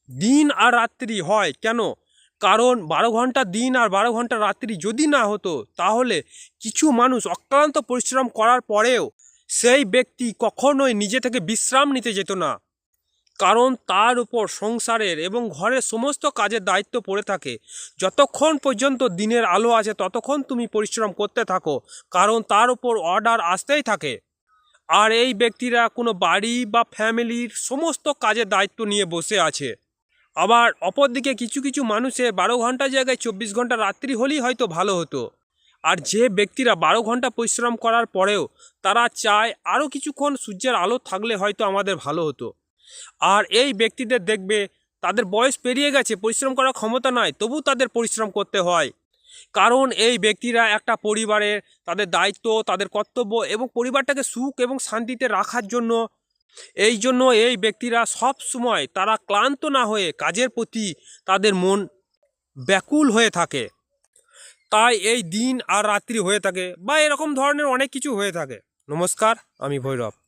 দিন আর রাত্রি হয় কেন? কারণ 12 ঘন্টা দিন আর 12 ঘন্টা রাত্রি যদি না হতো, তাহলে কিছু মানুষ অক্লান্ত পরিশ্রম করার পরেও সেই ব্যক্তি কখনোই নিজে থেকে বিশ্রাম নিতে যেত না। কারণ তার উপর সংসারের এবং ঘরের সমস্ত কাজের দায়িত্ব পড়ে থাকে। যতক্ষণ পর্যন্ত দিনের আলো আছে ততক্ষণ তুমি পরিশ্রম করতে থাকো, কারণ তার উপর অর্ডার আসতেই থাকে। আর এই ব্যক্তিরা কোনো বাড়ি বা ফ্যামিলির সমস্ত কাজের দায়িত্ব নিয়ে বসে আছে। আবার অপরদিকে কিছু কিছু মানুষের 12 ঘন্টা জায়গায় 24 ঘন্টা রাত্রি হলেই হয়তো ভালো হতো। আর যে ব্যক্তিরা 12 ঘন্টা পরিশ্রম করার পরেও তারা চায় আরও কিছুক্ষণ সূর্যের আলো থাকলে হয়তো আমাদের ভালো হতো। আর এই ব্যক্তিদের দেখবে তাদের বয়স পেরিয়ে গেছে, পরিশ্রম করার ক্ষমতা নাই, তবু তাদের পরিশ্রম করতে হয়। কারণ এই ব্যক্তিরা একটা পরিবারের তাদের দায়িত্ব, তাদের কর্তব্য এবং পরিবারটাকে সুখ এবং শান্তিতে রাখার জন্য, এই জন্য এই ব্যক্তিরা সব সময় তারা ক্লান্ত না হয়ে কাজের প্রতি তাদের মন ব্যাকুল হয়ে থাকে। তাই এই দিন আর রাত্রি হয়ে থাকে বা এরকম ধরনের অনেক কিছু হয়ে থাকে। নমস্কার, আমি ভৈরব।